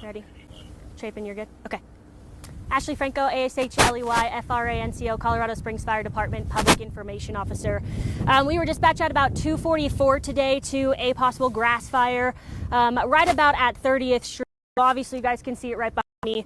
Ready? Chapin, you're good? Okay. Ashley Franco, ASHLEY, FRANCO, Colorado Springs Fire Department, Public Information Officer. We were dispatched at about 2:44 today to a possible grass fire right about at 30th Street. Obviously, you guys can see it right behind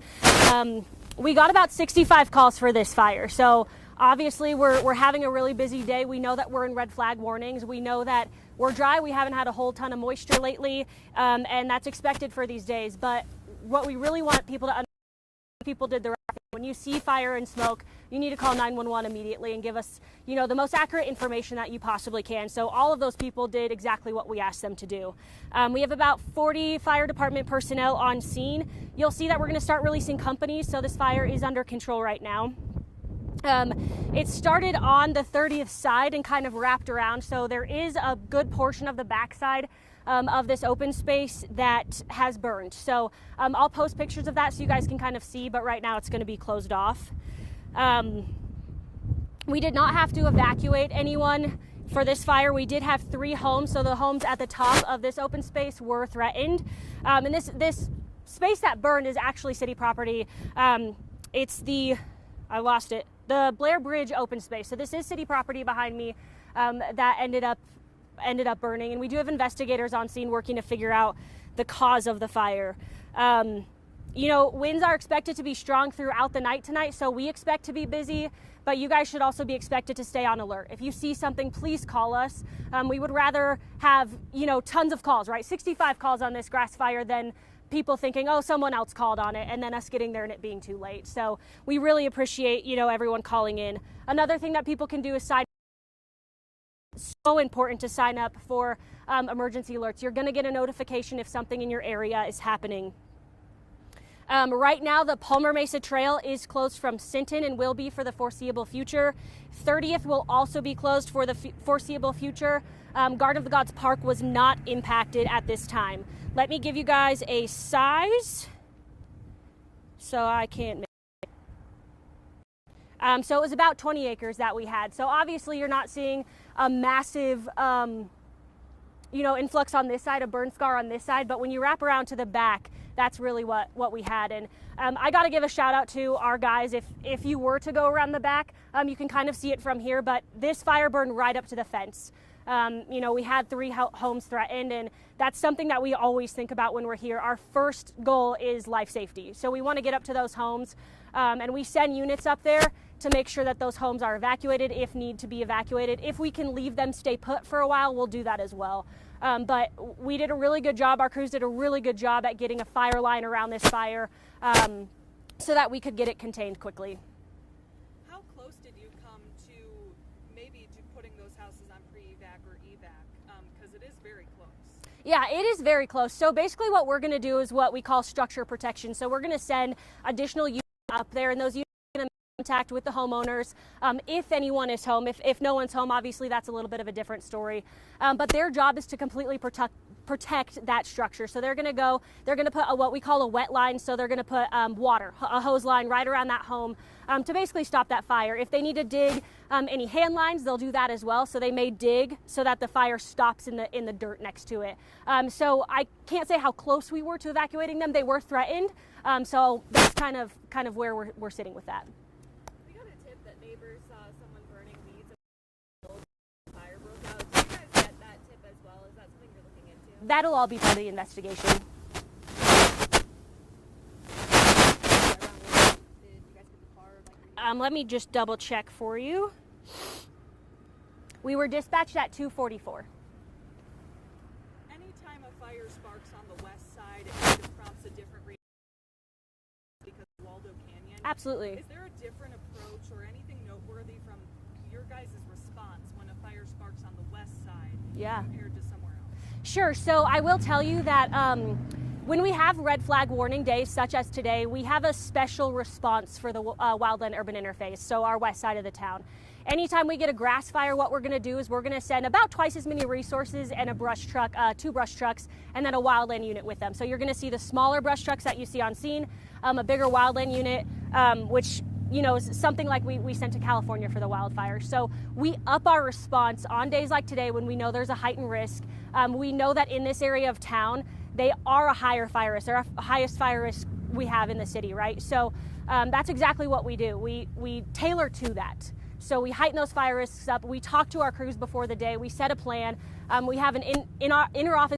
me. We got about 65 calls for this fire. So obviously, we're having a really busy day. We know that we're in red flag warnings. We know that we're dry. We haven't had a whole ton of moisture lately, and that's expected for these days. But what we really want people to understand, people did the right thing. When you see fire and smoke, you need to call 911 immediately and give us, the most accurate information that you possibly can. So all of those people did exactly what we asked them to do. We have about 40 fire department personnel on scene. You'll see that we're going to start releasing companies, so this fire is under control right now. It started on the 30th side and kind of wrapped around, so there is a good portion of the backside of this open space that has burned. So I'll post pictures of that so you guys can kind of see, but right now it's going to be closed off. We did not have to evacuate anyone for this fire. We did have 3 homes, so the homes at the top of this open space were threatened. And this space that burned is actually city property. It's the Blair Bridge open space. So this is city property behind me that ended up burning, and we do have investigators on scene working to figure out the cause of the fire. Winds are expected to be strong throughout the night tonight, so we expect to be busy, but you guys should also be expected to stay on alert. If you see something, please call us. We would rather have, tons of calls, right? 65 calls on this grass fire than people thinking, oh, someone else called on it, and then us getting there and it being too late. So we really appreciate, everyone calling in. Another thing that people can do is sign. So important to sign up for emergency alerts. You're going to get a notification if something in your area is happening. Right now, the Palmer Mesa Trail is closed from Sinton and will be for the foreseeable future. 30th will also be closed for the foreseeable future. Garden of the Gods Park was not impacted at this time. Let me give you guys a size so I can't make so it was about 20 acres that we had. So obviously you're not seeing a massive, influx on this side, a burn scar on this side. But when you wrap around to the back, that's really what we had. And I got to give a shout out to our guys. If you were to go around the back, you can kind of see it from here. But this fire burned right up to the fence. We had 3 homes threatened, and that's something that we always think about when we're here. Our first goal is life safety. So we want to get up to those homes, and we send units up there to make sure that those homes are evacuated if need to be evacuated. If we can leave them stay put for a while, we'll do that as well. But we did a really good job. Our crews did a really good job at getting a fire line around this fire so that we could get it contained quickly. How close did you come to maybe to putting those houses on pre-evac or evac? Because it is very close. Yeah, it is very close. So basically what we're going to do is what we call structure protection. So we're going to send additional units up there, and those units are going to make contact with the homeowners if anyone is home. If no one's home, obviously that's a little bit of a different story. But their job is to completely protect that structure. So they're going to put what we call a wet line. So they're going to put water, a hose line right around that home to basically stop that fire. If they need to dig any hand lines, they'll do that as well. So they may dig so that the fire stops in the dirt next to it. So I can't say how close we were to evacuating them. They were threatened. So that's kind of where we're sitting with that. We got a tip that neighbors saw someone burning weeds and fire broke out. Did you guys get that tip as well? Is that something you're looking into? That'll all be part of the investigation. Let me just double check for you. We were dispatched at 2:44. Anytime a fire sparks on the west side, it prompts a different reaction because of Waldo Canyon. Absolutely. Is there a different approach or anything noteworthy from your guys' response when a fire sparks on the west side compared to somewhere else? Sure. So I will tell you that when we have red flag warning days such as today, we have a special response for the Wildland Urban Interface, so our west side of the town. Anytime we get a grass fire, what we're going to do is we're going to send about twice as many resources and a brush truck, 2 brush trucks, and then a wildland unit with them. So you're going to see the smaller brush trucks that you see on scene, a bigger wildland unit, which is something like we sent to California for the wildfires. So we up our response on days like today when we know there's a heightened risk. We know that in this area of town, they are a higher fire risk. They're a highest fire risk we have in the city, right? So that's exactly what we do. We tailor to that. So we heighten those fire risks up. We talk to our crews before the day. We set a plan. We have an inter-office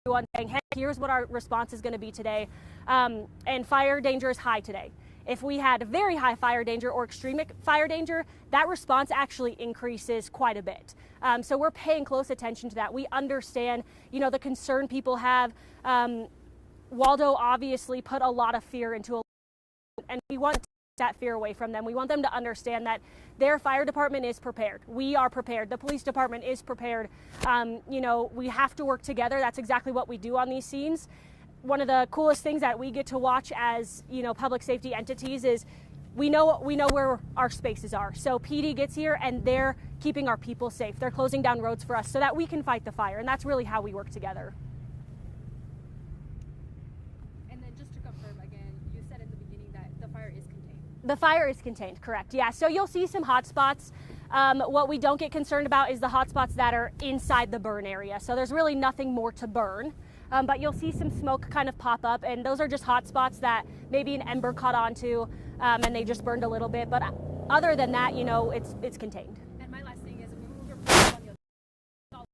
on saying, hey, here's what our response is going to be today. And fire danger is high today. If we had very high fire danger or extreme fire danger, that response actually increases quite a bit. So we're paying close attention to that. We understand, the concern people have. Waldo obviously put a lot of fear into and we want to take that fear away from them. We want them to understand that their fire department is prepared. We are prepared. The police department is prepared. We have to work together. That's exactly what we do on these scenes. One of the coolest things that we get to watch as, public safety entities is we know where our spaces are. So PD gets here and they're keeping our people safe. They're closing down roads for us so that we can fight the fire. And that's really how we work together. The fire is contained, correct. Yeah, so you'll see some hot spots. What we don't get concerned about is the hot spots that are inside the burn area. So there's really nothing more to burn, but you'll see some smoke kind of pop up, and those are just hot spots that maybe an ember caught onto, and they just burned a little bit. But other than that, it's contained. And my last thing is, when we were on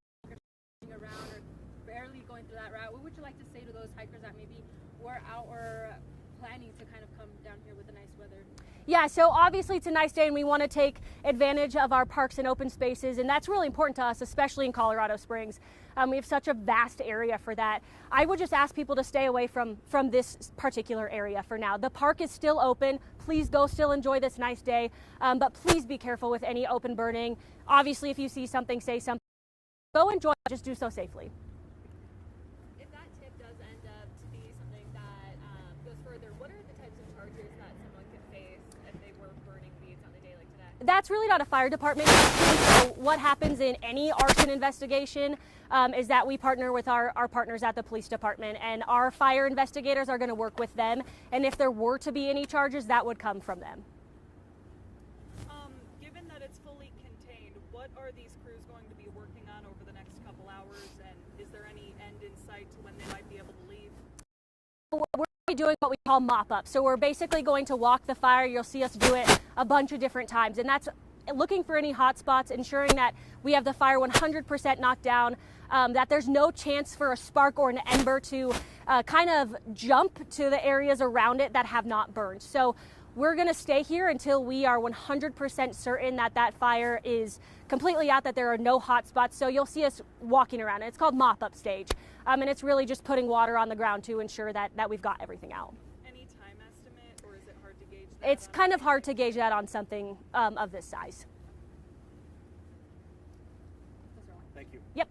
around or barely going through that route, what would you like to say to those hikers that maybe were out or planning to kind of come down here with the nice weather? Yeah, so obviously it's a nice day and we want to take advantage of our parks and open spaces, and that's really important to us, especially in Colorado Springs. We have such a vast area for that. I would just ask people to stay away from this particular area for now. The park is still open. Please go still enjoy this nice day, but please be careful with any open burning. Obviously, if you see something, say something. Go enjoy, just do so safely. If that tip does end up to be something that goes further, what are the types of charges that someone could face if they were burning weeds on a day like today? That's really not a fire department issue. So what happens in any arson investigation is that we partner with our partners at the police department, and our fire investigators are going to work with them. And if there were to be any charges, that would come from them. Given that it's fully contained, what are these crews going to be working on over the next couple hours, and is there any end in sight to when they might be able to leave? We're doing what we call mop-up. So we're basically going to walk the fire. You'll see us do it a bunch of different times, and that's looking for any hot spots, ensuring that we have the fire 100% knocked down, that there's no chance for a spark or an ember to kind of jump to the areas around it that have not burned. So we're going to stay here until we are 100% certain that that fire is completely out, that there are no hot spots. So you'll see us walking around. It's called mop-up stage, and it's really just putting water on the ground to ensure that we've got everything out. Any time estimate, or is it hard to gauge that? It's kind of hard to gauge that on something of this size. Thank you. Yep.